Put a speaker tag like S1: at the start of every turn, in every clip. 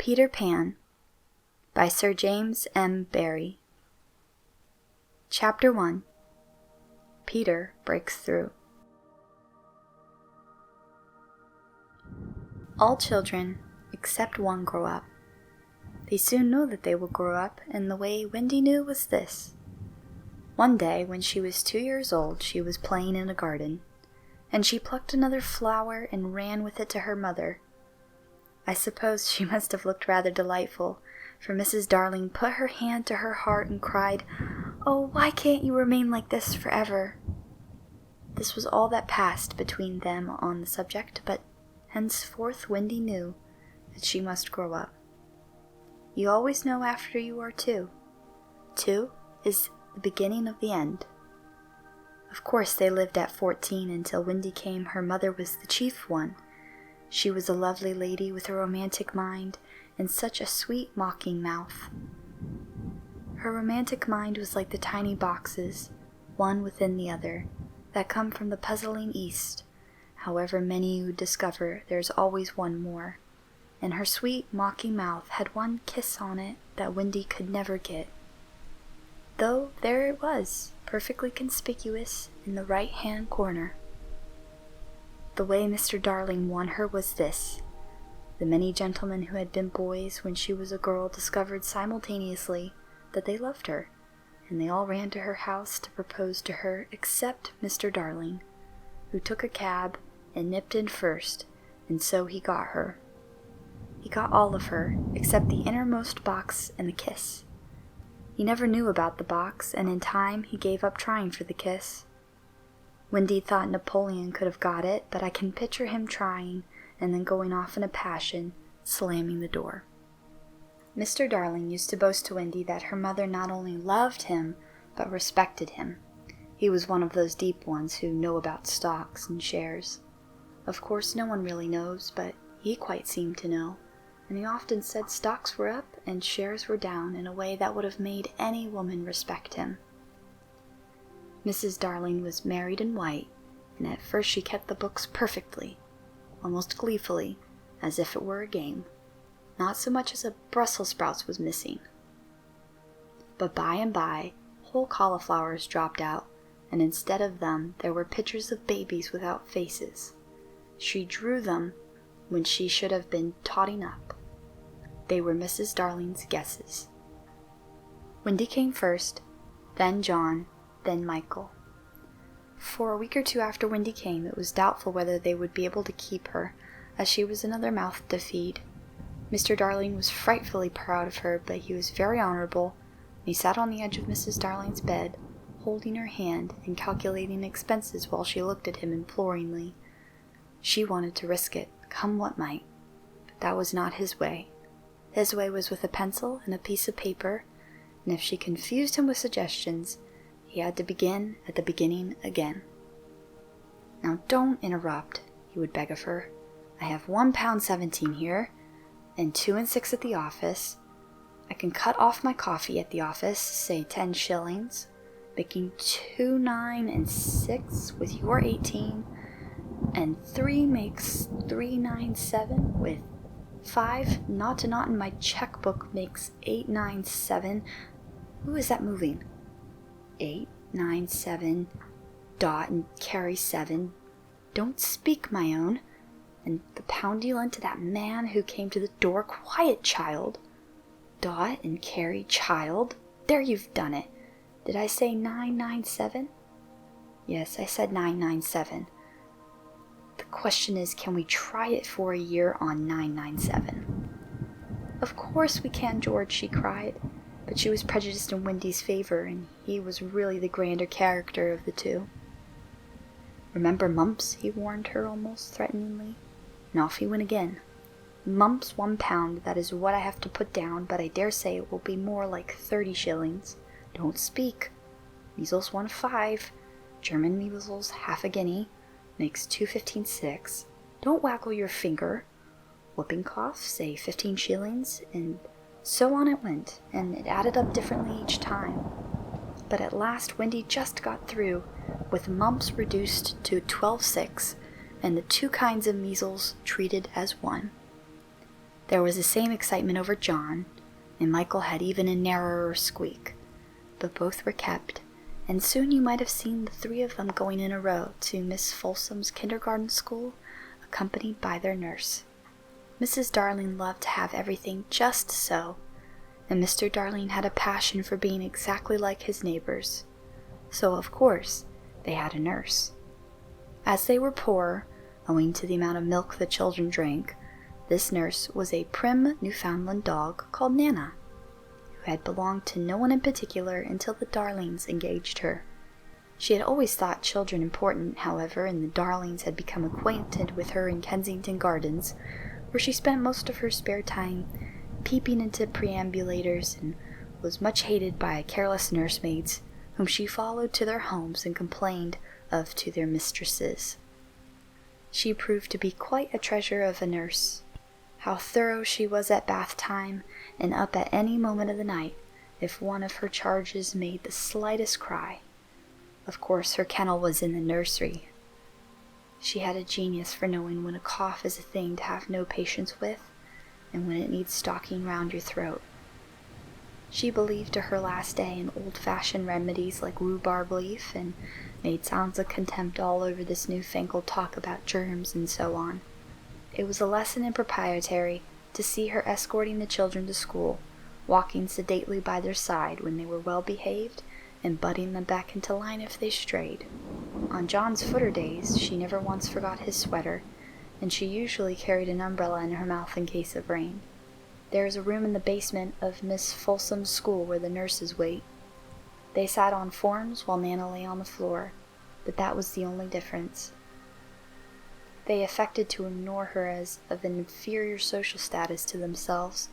S1: Peter Pan by Sir James M. Barrie. Chapter 1. Peter Breaks Through. All children, except one, grow up. They soon know that they will grow up, and the way Wendy knew was this. One day, when she was 2 years old, she was playing in a garden, and she plucked another flower and ran with it to her mother. I suppose she must have looked rather delightful, for Mrs. Darling put her hand to her heart and cried, "Oh, why can't you remain like this forever?" This was all that passed between them on the subject, but henceforth Wendy knew that she must grow up. You always know after you are 2. 2 is the beginning of the end. Of course they lived at 14 until Wendy came. Her mother was the chief one. She was a lovely lady with a romantic mind and such a sweet mocking mouth. Her romantic mind was like the tiny boxes, one within the other, that come from the puzzling East. However many you discover, there's always one more. And her sweet mocking mouth had one kiss on it that Wendy could never get. Though there it was, perfectly conspicuous in the right-hand corner. The way Mr. Darling won her was this. The many gentlemen who had been boys when she was a girl discovered simultaneously that they loved her, and they all ran to her house to propose to her except Mr. Darling, who took a cab and nipped in first, and so he got her. He got all of her, except the innermost box and the kiss. He never knew about the box, and in time he gave up trying for the kiss. Wendy thought Napoleon could have got it, but I can picture him trying, and then going off in a passion, slamming the door. Mr. Darling used to boast to Wendy that her mother not only loved him, but respected him. He was one of those deep ones who know about stocks and shares. Of course no one really knows, but he quite seemed to know, and he often said stocks were up and shares were down in a way that would have made any woman respect him. Mrs. Darling was married and white, and at first she kept the books perfectly, almost gleefully, as if it were a game. Not so much as a Brussels sprouts was missing. But by and by, whole cauliflowers dropped out, and instead of them there were pictures of babies without faces. She drew them when she should have been totting up. They were Mrs. Darling's guesses. Wendy came first, then John, then Michael. For a week or two after Wendy came, it was doubtful whether they would be able to keep her, as she was another mouth to feed. Mr. Darling was frightfully proud of her, but he was very honorable, and he sat on the edge of Mrs. Darling's bed, holding her hand and calculating expenses while she looked at him imploringly. She wanted to risk it, come what might, but that was not his way. His way was with a pencil and a piece of paper, and if she confused him with suggestions, he had to begin at the beginning again. "Now don't interrupt," he would beg of her. "I have £1.17 here, and 2 and 6 at the office. I can cut off my coffee at the office, say 10 shillings, making 2, 9, and 6 with your 18, and 3 makes 397 with 5 knot to knot in my checkbook makes 897. Who is that moving? 897 dot and carry 7. Don't speak, my own. And the pound you lent to that man who came to the door. Quiet, child. Dot and carry child. There, you've done it. Did I say 997? Yes, I said 997. The question is, can we try it for a year on 997? Of course we can, George, she cried. But she was prejudiced in Wendy's favor, and he was really the grander character of the two. "Remember mumps?" he warned her almost threateningly. And off he went again. "Mumps, £1, that is what I have to put down, but I dare say it will be more like 30 shillings. Don't speak. Measles 1.5. German measles half a guinea. Makes 2.15.6. Don't waggle your finger. Whooping cough, say 15 shillings, and so on it went, and it added up differently each time. But at last Wendy just got through, with mumps reduced to 12.6, and the 2 kinds of measles treated as one. There was the same excitement over John, and Michael had even a narrower squeak, but both were kept, and soon you might have seen the three of them going in a row to Miss Folsom's kindergarten school, accompanied by their nurse. Mrs. Darling loved to have everything just so, and Mr. Darling had a passion for being exactly like his neighbors. So, of course, they had a nurse. As they were poor, owing to the amount of milk the children drank, this nurse was a prim Newfoundland dog called Nana, who had belonged to no one in particular until the Darlings engaged her. She had always thought children important, however, and the Darlings had become acquainted with her in Kensington Gardens, where she spent most of her spare time peeping into perambulators and was much hated by careless nursemaids, whom she followed to their homes and complained of to their mistresses. She proved to be quite a treasure of a nurse. How thorough she was at bath time, and up at any moment of the night if one of her charges made the slightest cry. Of course, her kennel was in the nursery. She had a genius for knowing when a cough is a thing to have no patience with, and when it needs stalking round your throat. She believed to her last day in old-fashioned remedies like rhubarb leaf, and made sounds of contempt all over this newfangled talk about germs and so on. It was a lesson in propriety to see her escorting the children to school, walking sedately by their side when they were well behaved, and butting them back into line if they strayed. On John's footer days, she never once forgot his sweater, and she usually carried an umbrella in her mouth in case of rain. There is a room in the basement of Miss Folsom's school where the nurses wait. They sat on forms while Nana lay on the floor, but that was the only difference. They affected to ignore her as of an inferior social status to themselves,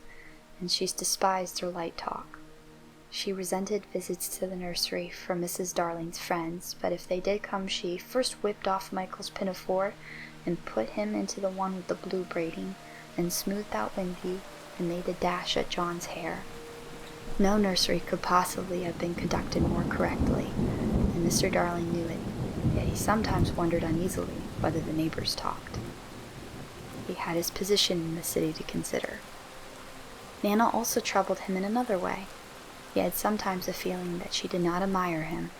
S1: and she despised their light talk. She resented visits to the nursery from Mrs. Darling's friends, but if they did come she first whipped off Michael's pinafore and put him into the one with the blue braiding, and smoothed out Windy and made a dash at John's hair. No nursery could possibly have been conducted more correctly, and Mr. Darling knew it, yet he sometimes wondered uneasily whether the neighbors talked. He had his position in the city to consider. Nana also troubled him in another way. He had sometimes a feeling that she did not admire him.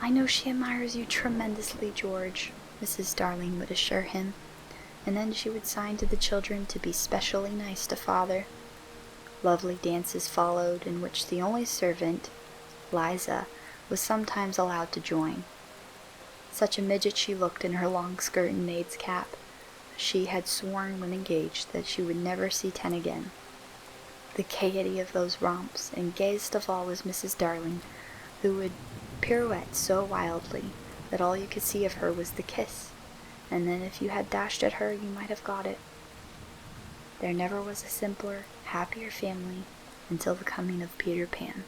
S1: "I know she admires you tremendously, George," Mrs. Darling would assure him, and then she would sign to the children to be specially nice to Father. Lovely dances followed, in which the only servant, Liza, was sometimes allowed to join. Such a midget she looked in her long skirt and maid's cap. She had sworn when engaged that she would never see 10 again. The gaiety of those romps, and gayest of all was Mrs. Darling, who would pirouette so wildly that all you could see of her was the kiss, and then if you had dashed at her you might have got it. There never was a simpler, happier family until the coming of Peter Pan.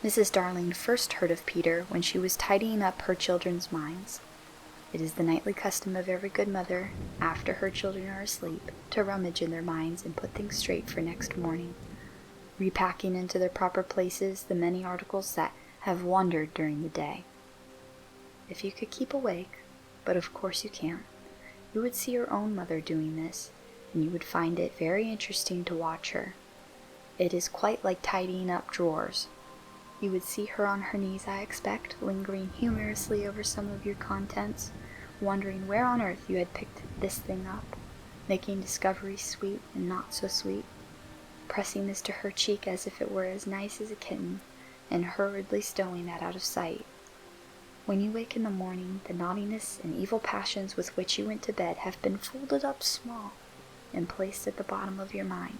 S1: Mrs. Darling first heard of Peter when she was tidying up her children's minds. It is the nightly custom of every good mother, after her children are asleep, to rummage in their minds and put things straight for next morning, repacking into their proper places the many articles that have wandered during the day. If you could keep awake, but of course you can't, you would see your own mother doing this, and you would find it very interesting to watch her. It is quite like tidying up drawers. You would see her on her knees, I expect, lingering humorously over some of your contents, wondering where on earth you had picked this thing up, making discoveries sweet and not so sweet, pressing this to her cheek as if it were as nice as a kitten, and hurriedly stowing that out of sight. When you wake in the morning, the naughtiness and evil passions with which you went to bed have been folded up small and placed at the bottom of your mind,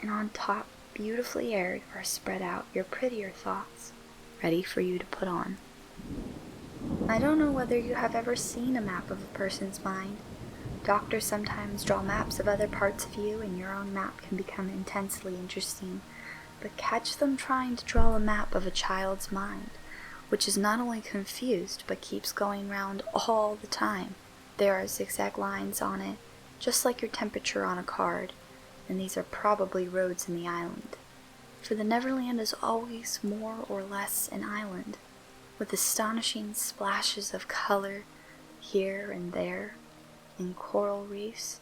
S1: and on top, beautifully aired, are spread out your prettier thoughts, ready for you to put on. I don't know whether you have ever seen a map of a person's mind. Doctors sometimes draw maps of other parts of you, and your own map can become intensely interesting, but catch them trying to draw a map of a child's mind, which is not only confused, but keeps going round all the time. There are zigzag lines on it, just like your temperature on a card, and these are probably roads in the island. For the Neverland is always more or less an island, with astonishing splashes of color here and there, in coral reefs,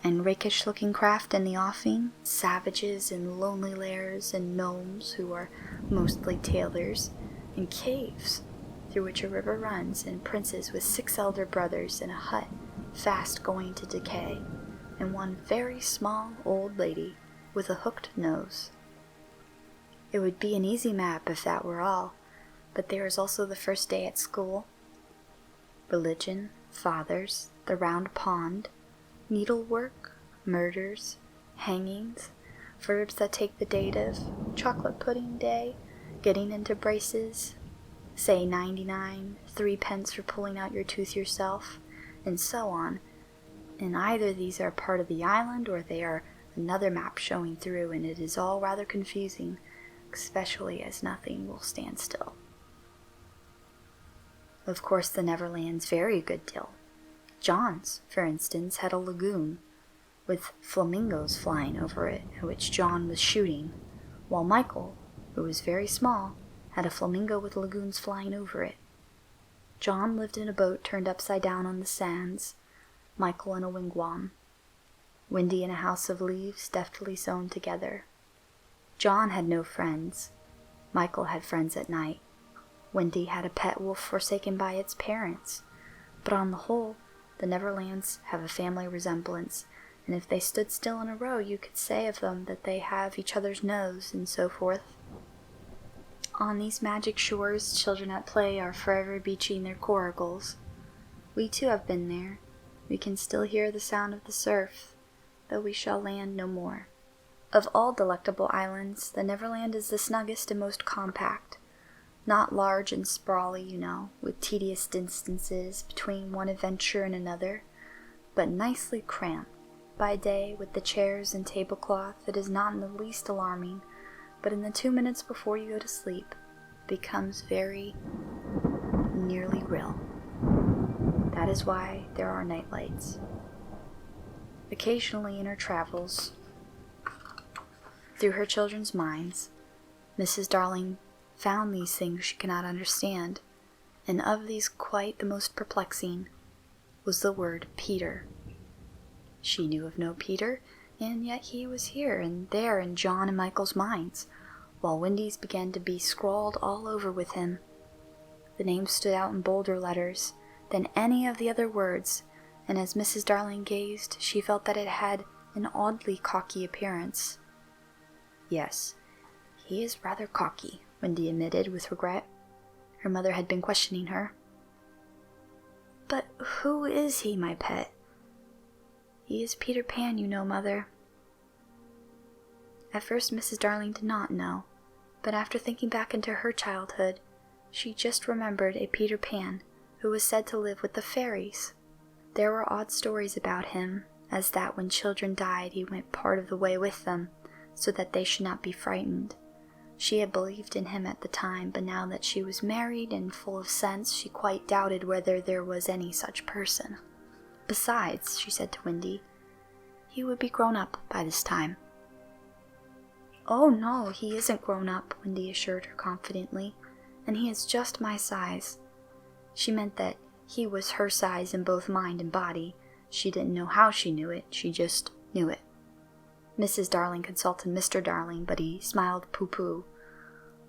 S1: and rakish-looking craft in the offing, savages in lonely lairs, and gnomes who are mostly tailors, and caves through which a river runs, and princes with 6 elder brothers in a hut fast going to decay, and one very small old lady with a hooked nose. It would be an easy map if that were all, but there is also the first day at school, religion, fathers, the round pond, needlework, murders, hangings, verbs that take the dative, chocolate pudding day, getting into braces, say 99, 3 pence for pulling out your tooth yourself, and so on. And either these are part of the island or they are another map showing through, and it is all rather confusing, especially as nothing will stand still. Of course, the Neverlands vary a good deal. John's, for instance, had a lagoon with flamingos flying over it, at which John was shooting, while Michael, who was very small, had a flamingo with lagoons flying over it. John lived in a boat turned upside down on the sands, Michael in a wigwam, Wendy in a house of leaves deftly sewn together. John had no friends. Michael had friends at night. Wendy had a pet wolf forsaken by its parents. But on the whole, the Neverlands have a family resemblance, and if they stood still in a row, you could say of them that they have each other's nose, and so forth. On these magic shores, children at play are forever beaching their coracles. We too have been there. We can still hear the sound of the surf, though we shall land no more. Of all delectable islands, the Neverland is the snuggest and most compact. Not large and sprawly, you know, with tedious distances between one adventure and another, but nicely cramped. By day, with the chairs and tablecloth, it is not in the least alarming, but in the 2 minutes before you go to sleep, it becomes very nearly real. That is why there are night lights. Occasionally in her travels, through her children's minds, Mrs. Darling found these things she cannot understand, and of these quite the most perplexing was the word Peter. She knew of no Peter, and yet he was here and there in John and Michael's minds, while Wendy's began to be scrawled all over with him. The name stood out in bolder letters than any of the other words, and as Mrs. Darling gazed, she felt that it had an oddly cocky appearance. Yes, he is rather cocky, Wendy admitted with regret. Her mother had been questioning her. But who is he, my pet? He is Peter Pan, you know, Mother. At first Mrs. Darling did not know, but after thinking back into her childhood, she just remembered a Peter Pan who was said to live with the fairies. There were odd stories about him, as that when children died he went part of the way with them, so that they should not be frightened. She had believed in him at the time, but now that she was married and full of sense, she quite doubted whether there was any such person. Besides, she said to Wendy, he would be grown up by this time. Oh no, he isn't grown up, Wendy assured her confidently, and he is just my size. She meant that he was her size in both mind and body. She didn't know how she knew it, she just knew it. Mrs. Darling consulted Mr. Darling, but he smiled pooh-pooh.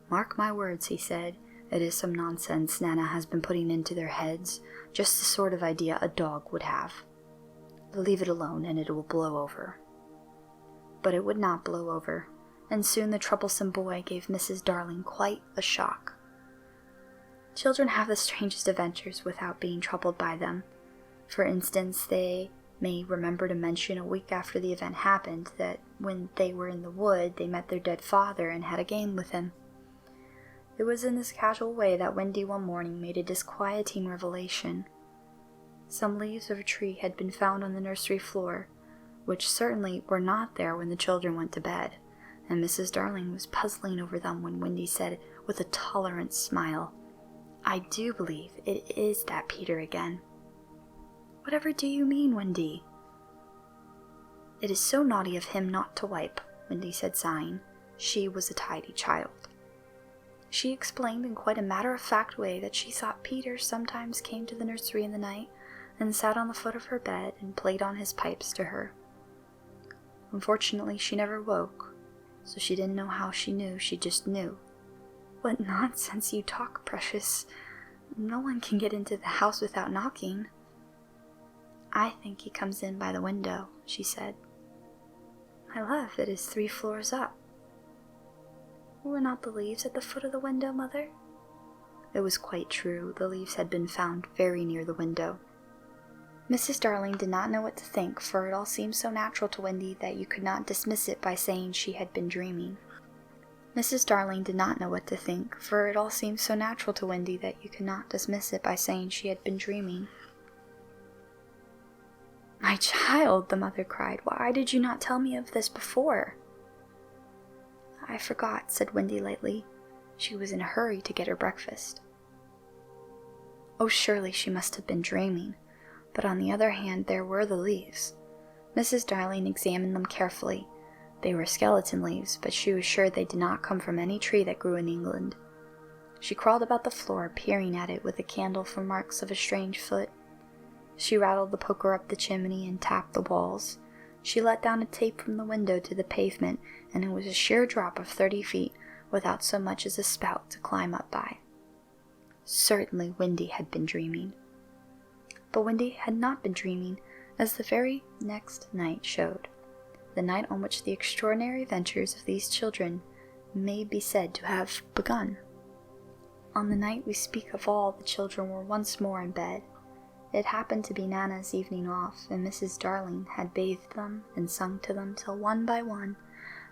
S1: Mark my words, he said, it is some nonsense Nana has been putting into their heads, just the sort of idea a dog would have. Leave it alone and it will blow over. But it would not blow over, and soon the troublesome boy gave Mrs. Darling quite a shock. Children have the strangest adventures without being troubled by them. For instance, they may remember to mention a week after the event happened that when they were in the wood they met their dead father and had a game with him. It was in this casual way that Wendy one morning made a disquieting revelation. Some leaves of a tree had been found on the nursery floor, which certainly were not there when the children went to bed, and Mrs. Darling was puzzling over them when Wendy said with a tolerant smile, I do believe it is that Peter again. Whatever do you mean, Wendy? It is so naughty of him not to wipe, Wendy said, sighing. She was a tidy child. She explained in quite a matter-of-fact way that she thought Peter sometimes came to the nursery in the night and sat on the foot of her bed and played on his pipes to her. Unfortunately, she never woke, so she didn't know how she knew, she just knew. What nonsense you talk, precious. No one can get into the house without knocking. I think he comes in by the window, she said. My love, it is 3 floors up. Were not the leaves at the foot of the window, Mother? It was quite true. The leaves had been found very near the window. Mrs. Darling did not know what to think, for it all seemed so natural to Wendy that you could not dismiss it by saying she had been dreaming. Mrs. Darling did not know what to think, for it all seemed so natural to Wendy that you could not dismiss it by saying she had been dreaming. My child, the mother cried, why did you not tell me of this before? I forgot, said Wendy lightly. She was in a hurry to get her breakfast. Oh, surely she must have been dreaming. But on the other hand, there were the leaves. Mrs. Darling examined them carefully. They were skeleton leaves, but she was sure they did not come from any tree that grew in England. She crawled about the floor, peering at it with a candle for marks of a strange foot. She rattled the poker up the chimney and tapped the walls. She let down a tape from the window to the pavement, and it was a sheer drop of 30 feet, without so much as a spout to climb up by. Certainly Wendy had been dreaming. But Wendy had not been dreaming, as the very next night showed, the night on which the extraordinary adventures of these children may be said to have begun. On the night we speak of all, the children were once more in bed. It happened to be Nana's evening off, and Mrs. Darling had bathed them and sung to them till one by one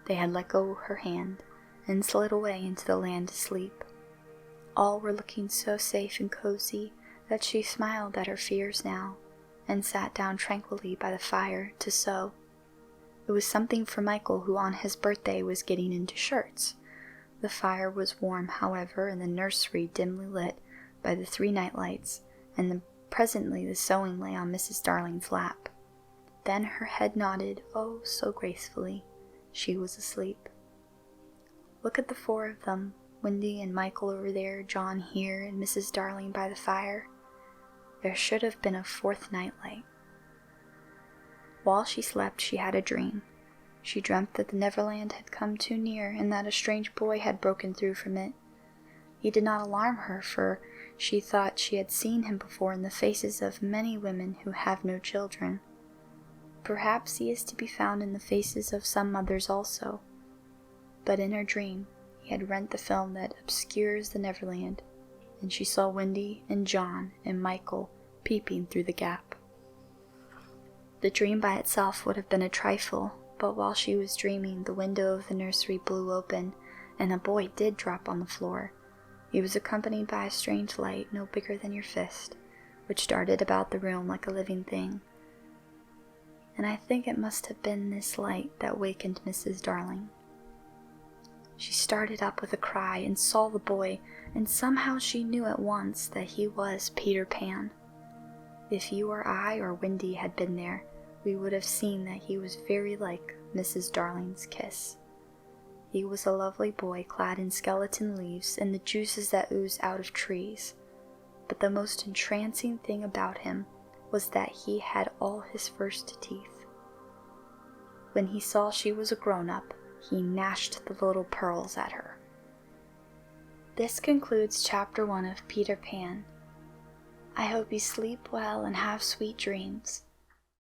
S1: they had let go her hand and slid away into the land to sleep. All were looking so safe and cozy that she smiled at her fears now, and sat down tranquilly by the fire to sew. It was something for Michael, who on his birthday was getting into shirts. The fire was warm, however, and the nursery dimly lit by the 3 night lights, and presently the sewing lay on Mrs. Darling's lap. Then her head nodded, oh, so gracefully. She was asleep. Look at the 4 of them, Wendy and Michael over there, John here, and Mrs. Darling by the fire. There should have been a 4th nightlight. While she slept, she had a dream. She dreamt that the Neverland had come too near, and that a strange boy had broken through from it. He did not alarm her, for she thought she had seen him before in the faces of many women who have no children. Perhaps he is to be found in the faces of some mothers also. But in her dream, he had rent the film that obscures the Neverland, and she saw Wendy and John and Michael peeping through the gap. The dream by itself would have been a trifle, but while she was dreaming, the window of the nursery blew open, and a boy did drop on the floor. He was accompanied by a strange light no bigger than your fist, which darted about the room like a living thing. And I think it must have been this light that wakened Mrs. Darling. She started up with a cry and saw the boy, and somehow she knew at once that he was Peter Pan. If you or I or Wendy had been there, we would have seen that he was very like Mrs. Darling's kiss. He was a lovely boy clad in skeleton leaves and the juices that ooze out of trees. But the most entrancing thing about him was that he had all his first teeth. When he saw she was a grown-up, he gnashed the little pearls at her. This concludes Chapter 1 of Peter Pan. I hope you sleep well and have sweet dreams.